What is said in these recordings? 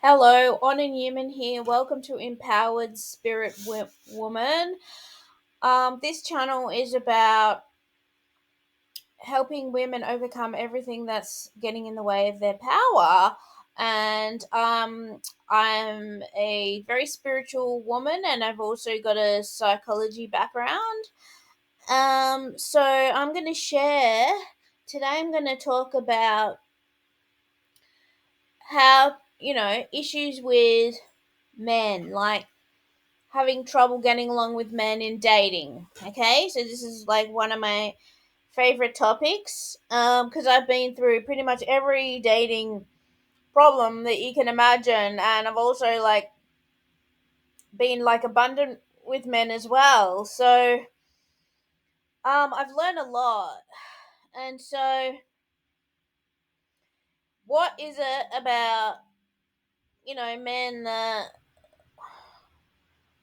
Hello, Honor Newman here. Welcome to Empowered Spirit Woman. This channel is about helping women overcome everything that's getting in the way of their power. And I'm a very spiritual woman, and I've also got a psychology background. So I'm going to share today. I'm going to talk about how issues with men, like having trouble getting along with men in dating. Okay, so this is like one of my favorite topics because I've been through pretty much every dating problem that you can imagine, and I've also like been like abundant with men as well. So I've learned a lot, and so what is it about men that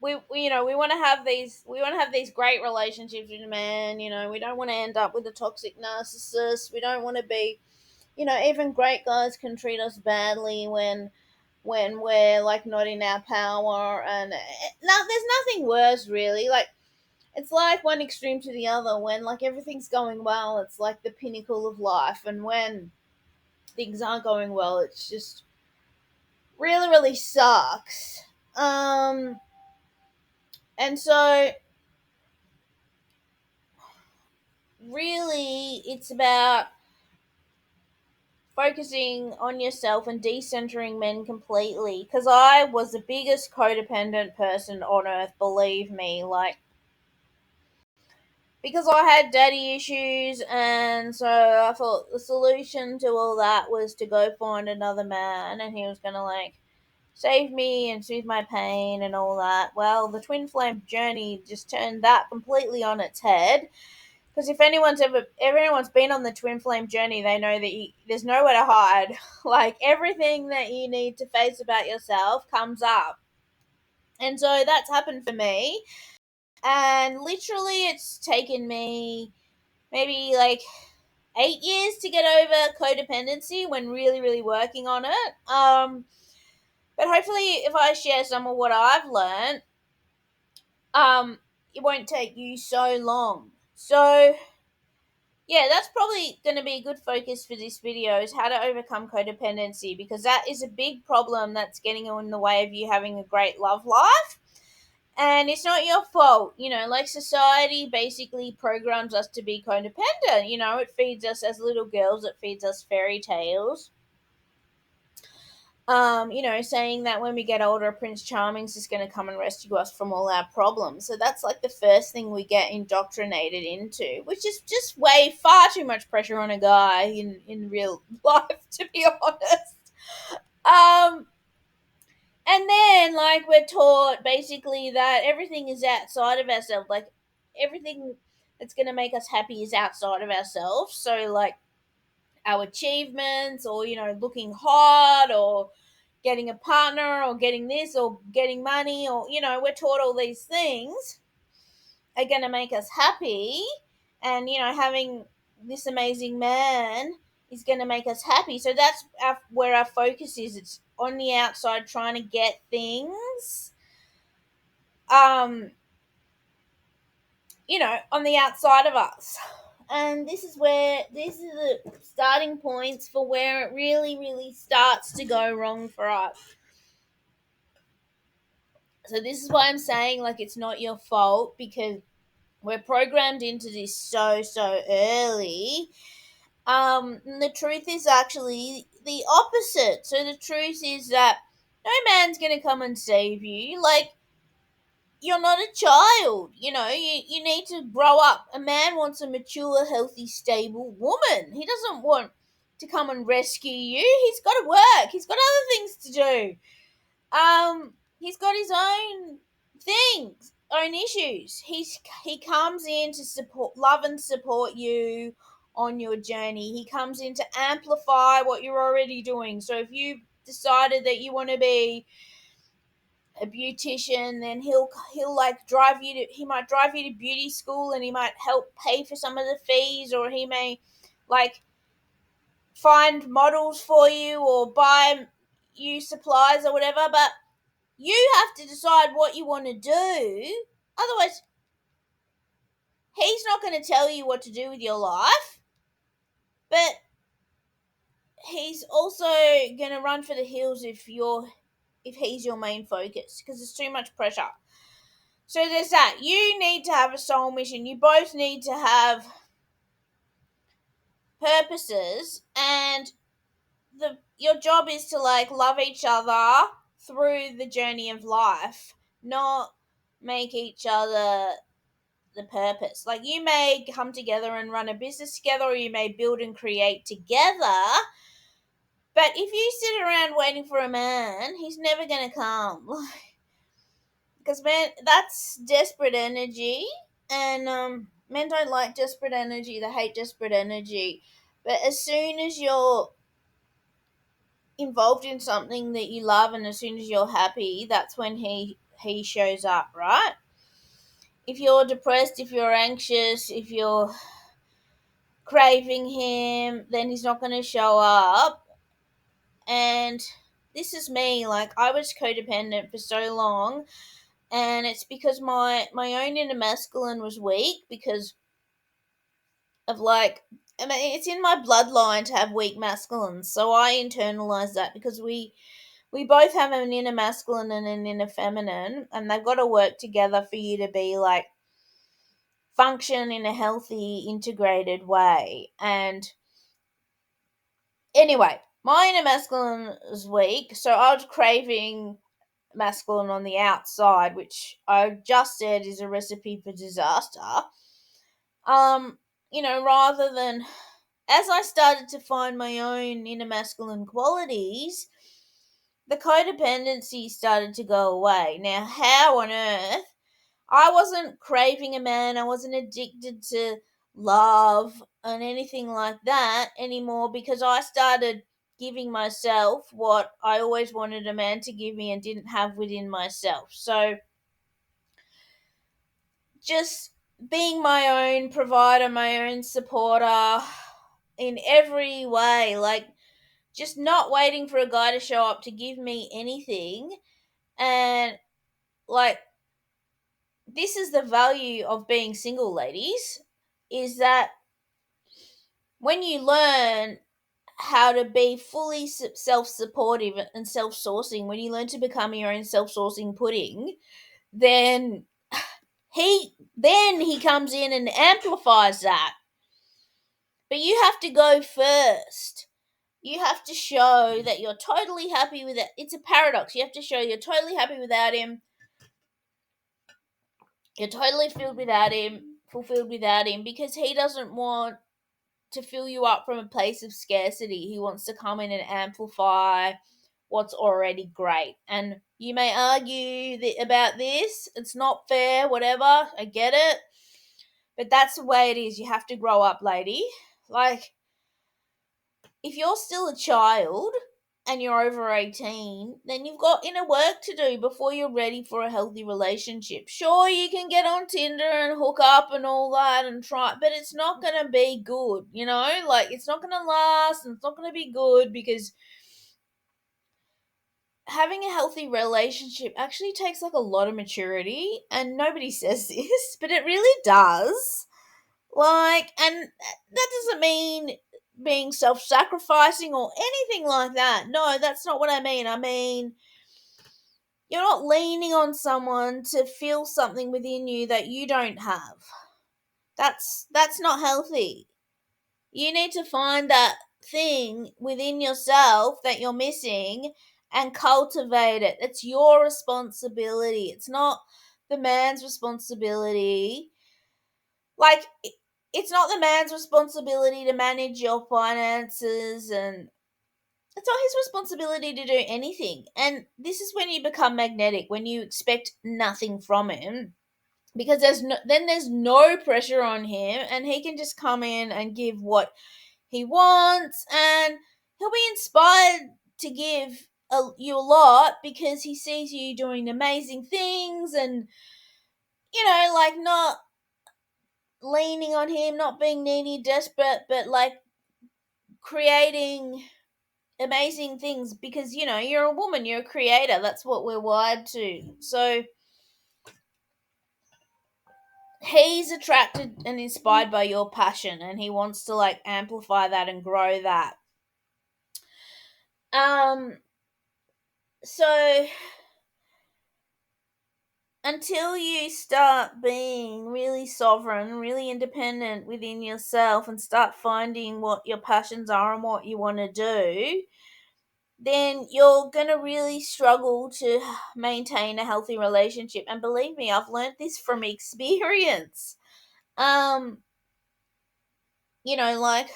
we want to have these great relationships with men. We don't want to end up with a toxic narcissist. We don't want to be, even great guys can treat us badly when we're like not in our power. And no, there's nothing worse really. Like, it's like one extreme to the other. When like everything's going well, it's like the pinnacle of life, and when things aren't going well, it's just really really sucks. And so really it's about focusing on yourself and decentering men completely, because I was the biggest codependent person on earth, believe me. Like, because I had daddy issues, and so I thought the solution to all that was to go find another man, and he was gonna like save me and soothe my pain and all that. Well, the twin flame journey just turned that completely on its head. Because if anyone's been on the twin flame journey, they know that there's nowhere to hide. Like, everything that you need to face about yourself comes up, and so that's happened for me. And literally, it's taken me maybe like 8 years to get over codependency when really, really working on it. But hopefully, if I share some of what I've learned, it won't take you so long. So yeah, that's probably going to be a good focus for this video, is how to overcome codependency, because that is a big problem that's getting in the way of you having a great love life. And it's not your fault. Like, society basically programs us to be codependent. It feeds us, as little girls, it feeds us fairy tales. Saying that when we get older, Prince Charming's just going to come and rescue us from all our problems. So that's like the first thing we get indoctrinated into, which is just way far too much pressure on a guy in real life, to be honest. And then, like, we're taught basically that everything is outside of ourselves. Like, everything that's going to make us happy is outside of ourselves. So, like, our achievements, or looking hot, or getting a partner, or getting this, or getting money, or we're taught all these things are going to make us happy. And having this amazing man is going to make us happy. So that's where our focus is. It's on the outside, trying to get things um on the outside of us. And this is the starting points for where it really, really starts to go wrong for us. So this is why I'm saying, like, it's not your fault, because we're programmed into this so early. And the truth is actually the opposite. So the truth is that no man's gonna come and save you. Like, you're not a child. You need to grow up. A man wants a mature, healthy, stable woman. He doesn't want to come and rescue you. He's got to work. He's got other things to do. He's got his own things, own issues. He comes in to love and support you on your journey. He comes in to amplify what you're already doing. So if you decided that you want to be a beautician, then he'll like he might drive you to beauty school, and he might help pay for some of the fees, or he may like find models for you, or buy you supplies or whatever, but you have to decide what you want to do. Otherwise, he's not going to tell you what to do with your life, but he's also going to run for the hills if he's your main focus because there's too much pressure. So there's that. You need to have a soul mission. You both need to have purposes, and your job is to like love each other through the journey of life, not make each other the purpose. Like you may come together and run a business together, or you may build and create together. But if you sit around waiting for a man, he's never gonna come. Because man, that's desperate energy, and men don't like desperate energy. They hate desperate energy. But as soon as you're involved in something that you love, and as soon as you're happy, that's when he shows up, right? If you're depressed, if you're anxious, if you're craving him, then he's not going to show up. And this is me. Like I was codependent for so long, and it's because my own inner masculine was weak because of like, I mean, it's in my bloodline to have weak masculines. So I internalized that because we both have an inner masculine and an inner feminine, and they've got to work together for you to be like function in a healthy, integrated way. And anyway, my inner masculine is weak, so I was craving masculine on the outside, which I just said is a recipe for disaster. Um, rather than as I started to find my own inner masculine qualities, the codependency started to go away. Now, how on earth? I wasn't craving a man, I wasn't addicted to love and anything like that anymore because I started giving myself what I always wanted a man to give me and didn't have within myself. So just being my own provider, my own supporter in every way, like just not waiting for a guy to show up to give me anything. And like, this is the value of being single, ladies, is that when you learn how to be fully self-supportive and self-sourcing, when you learn to become your own self-sourcing pudding, then he comes in and amplifies that. But you have to go first. You have to show that you're totally happy with it. It's a paradox. You have to show you're totally happy without him. You're totally fulfilled without him, because he doesn't want to fill you up from a place of scarcity. He wants to come in and amplify what's already great. And you may argue about this. It's not fair, whatever. I get it. But that's the way it is. You have to grow up, lady. Like, if you're still a child and you're over 18, then you've got inner work to do before you're ready for a healthy relationship. Sure, you can get on Tinder and hook up and all that and try, but it's not going to be good, Like, it's not going to last and it's not going to be good, because having a healthy relationship actually takes like a lot of maturity, and nobody says this, but it really does. Like, and that doesn't mean being self sacrificing or anything like that. No, that's not what I mean. I mean, you're not leaning on someone to feel something within you that you don't have. That's not healthy. You need to find that thing within yourself that you're missing and cultivate it. It's your responsibility. It's not the man's responsibility. Like, it's not the man's responsibility to manage your finances, and it's not his responsibility to do anything. And this is when you become magnetic, when you expect nothing from him, because there's no pressure on him, and he can just come in and give what he wants, and he'll be inspired to give you a lot because he sees you doing amazing things, and like, not leaning on him, not being needy, desperate, but like creating amazing things because, you're a woman, you're a creator. That's what we're wired to. So he's attracted and inspired by your passion, and he wants to like amplify that and grow that. Um, so until you start being really sovereign, really independent within yourself, and start finding what your passions are and what you want to do, then you're going to really struggle to maintain a healthy relationship. And believe me, I've learned this from experience. Um, like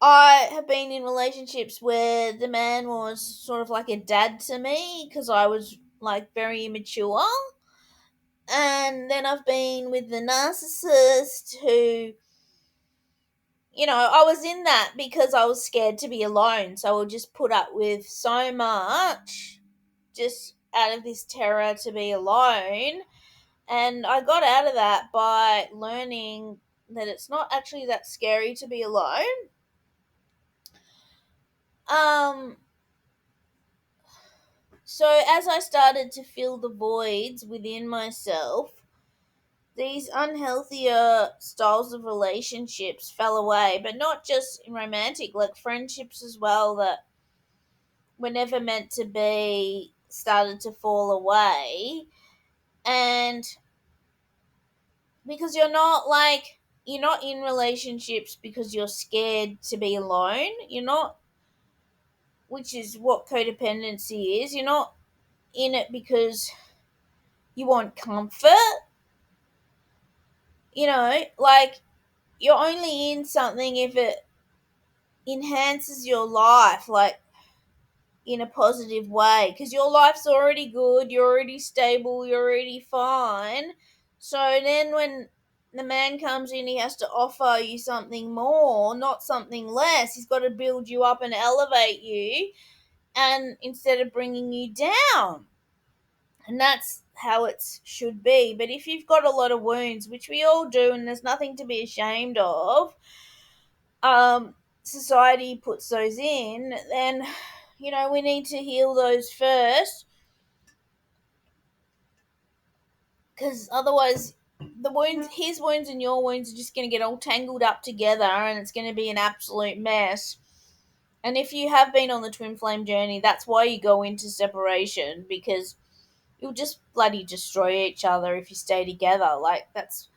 I have been in relationships where the man was sort of like a dad to me because I was like very immature. And then I've been with the narcissist who, I was in that because I was scared to be alone. So I would just put up with so much just out of this terror to be alone. And I got out of that by learning that it's not actually that scary to be alone. Um, so as I started to fill the voids within myself, these unhealthier styles of relationships fell away, but not just in romantic, like friendships as well that were never meant to be started to fall away. And because you're not in relationships because you're scared to be alone. You're not, which is what codependency is. You're not in it because you want comfort. Like you're only in something if it enhances your life, like in a positive way, because your life's already good, you're already stable, you're already fine. So then when the man comes in, he has to offer you something more, not something less. He's got to build you up and elevate you, and instead of bringing you down. And that's how it should be. But if you've got a lot of wounds, which we all do, and there's nothing to be ashamed of, society puts those in, then we need to heal those first, because otherwise his wounds and your wounds are just going to get all tangled up together, and it's going to be an absolute mess. And if you have been on the twin flame journey, that's why you go into separation, because you'll just bloody destroy each other if you stay together. Like, that's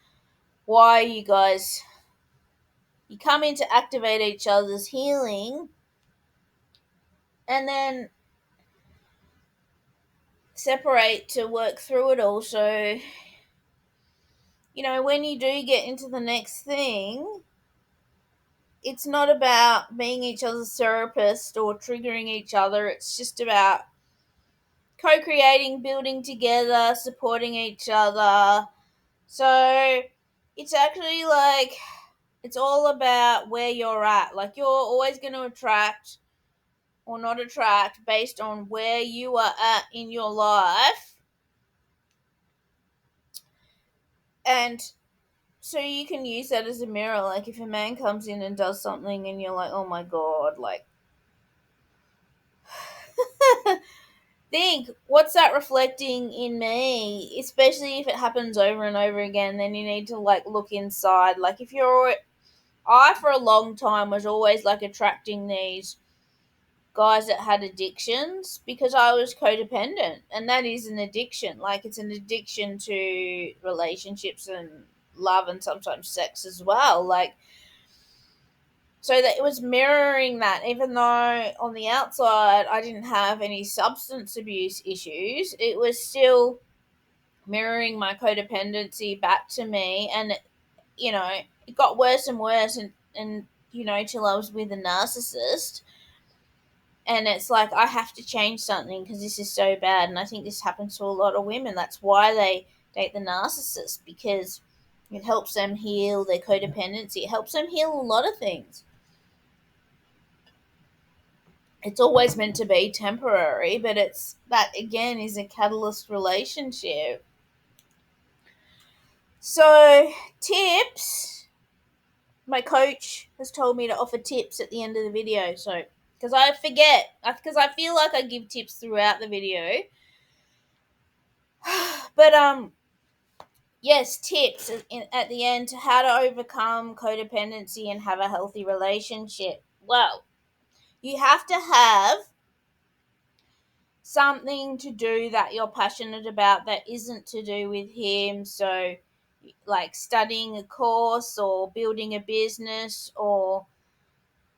why you come in to activate each other's healing, and then separate to work through it all. So, when you do get into the next thing, it's not about being each other's therapist or triggering each other. It's just about co creating, building together, supporting each other. So, it's actually like, it's all about where you're at. Like, you're always going to attract or not attract based on where you are at in your life. And so you can use that as a mirror. Like, if a man comes in and does something and you're like, oh my god, like, think, what's that reflecting in me? Especially if it happens over and over again, then you need to like look inside. Like, I for a long time was always like attracting these guys that had addictions because I was codependent, and that is an addiction. Like, it's an addiction to relationships and love, and sometimes sex as well. Like, so that it was mirroring that, even though on the outside I didn't have any substance abuse issues, it was still mirroring my codependency back to me. And it got worse and worse, and till I was with a narcissist. And it's like, I have to change something because this is so bad. And I think this happens to a lot of women. That's why they date the narcissist, because it helps them heal their codependency. It helps them heal a lot of things. It's always meant to be temporary, but it's that again is a catalyst relationship. So, tips. My coach has told me to offer tips at the end of the video. So, because I forget, because I feel like I give tips throughout the video. But yes, tips at the end to how to overcome codependency and have a healthy relationship. Well, you have to have something to do that you're passionate about that isn't to do with him. So, like studying a course or building a business or,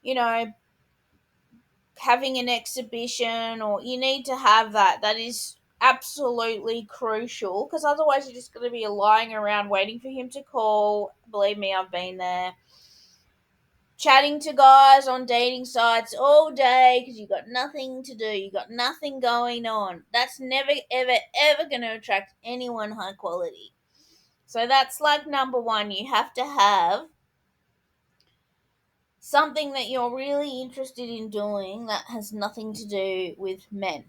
you know, having an exhibition, or you need to have that. That is absolutely crucial, because otherwise you're just going to be lying around waiting for him to call. Believe me, I've been there. Chatting to guys on dating sites all day because you got nothing to do, you got nothing going on. That's never, ever, ever going to attract anyone high quality. So that's like number one. You have to have something that you're really interested in doing that has nothing to do with men.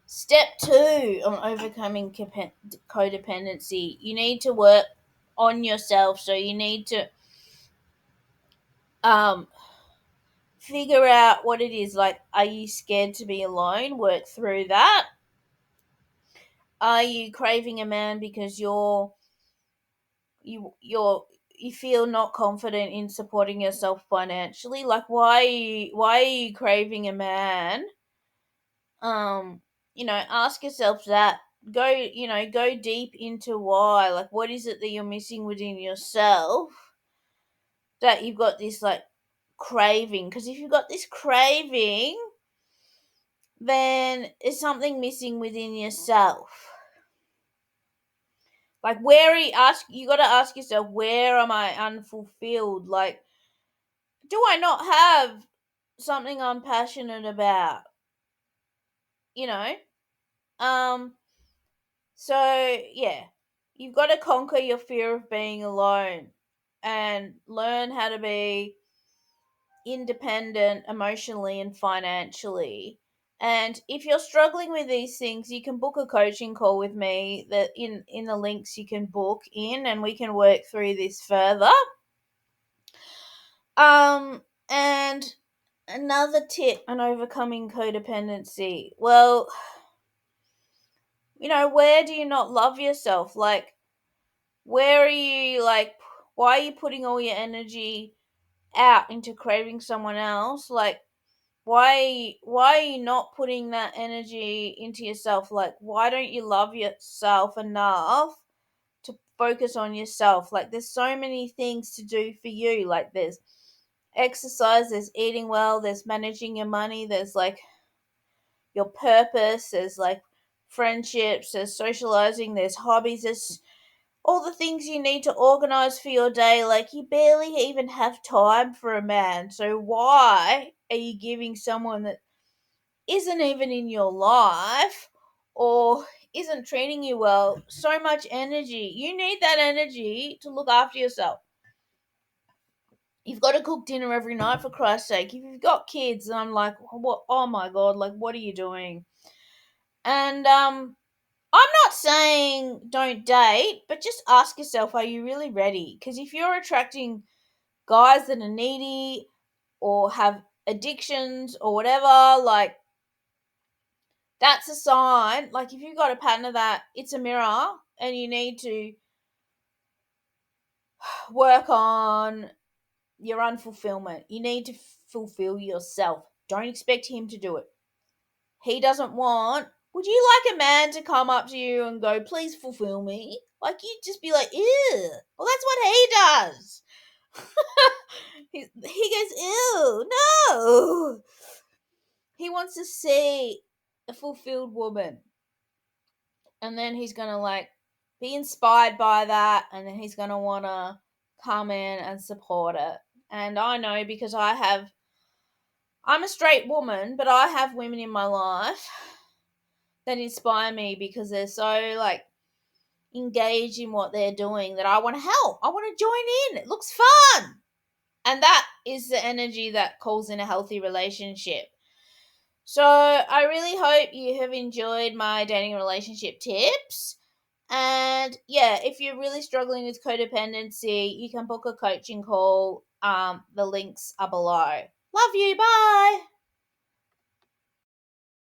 Step two on overcoming codependency, you need to work on yourself. So you need to um, figure out what it is. Like, are you scared to be alone? Work through that. Are you craving a man because you feel not confident in supporting yourself financially? Like, why are you craving a man? Ask yourself that. Go deep into why. Like, what is it that you're missing within yourself that you've got this like craving? Because if you've got this craving, then there's something missing within yourself. Like, where are you got to ask yourself, where am I unfulfilled? Like, do I not have something I'm passionate about? You know? Um so yeah, you've got to conquer your fear of being alone and learn how to be independent emotionally and financially. And if you're struggling with these things, you can book a coaching call with me. That in the links you can book in, and we can work through this further. And another tip on overcoming codependency. Well, where do you not love yourself? Like, where are you, like, why are you putting all your energy out into craving someone else? Like, why are you not putting that energy into yourself? Like, why don't you love yourself enough to focus on yourself? Like, there's so many things to do for you. Like, there's exercise, there's eating well, there's managing your money, there's like your purpose, there's like friendships, there's socializing, there's hobbies, there's all the things you need to organize for your day. Like, you barely even have time for a man. So why are you giving someone that isn't even in your life or isn't treating you well so much energy? You need that energy to look after yourself. You've got to cook dinner every night, for Christ's sake. If you've got kids, I'm like, what? Oh my god! Like, what are you doing? And I'm not saying don't date, but just ask yourself, are you really ready? Because if you're attracting guys that are needy or have addictions or whatever, like, that's a sign. Like, if you've got a pattern of that, it's a mirror, and you need to work on your unfulfillment. You need to fulfill yourself. Don't expect him to do it. He doesn't want. Would you like a man to come up to you and go, please fulfill me? Like, you'd just be like, ew. Well, that's what he does. he goes, ew, no. He wants to see a fulfilled woman. And then he's going to, like, be inspired by that. And then he's going to want to come in and support it. And I know, because I'm a straight woman, but I have women in my life that inspire me because they're so, like, engaged in what they're doing that I want to help. I want to join in. It looks fun. And that is the energy that calls in a healthy relationship. So I really hope you have enjoyed my dating relationship tips. And yeah, if you're really struggling with codependency, you can book a coaching call The links are below. Love you. Bye.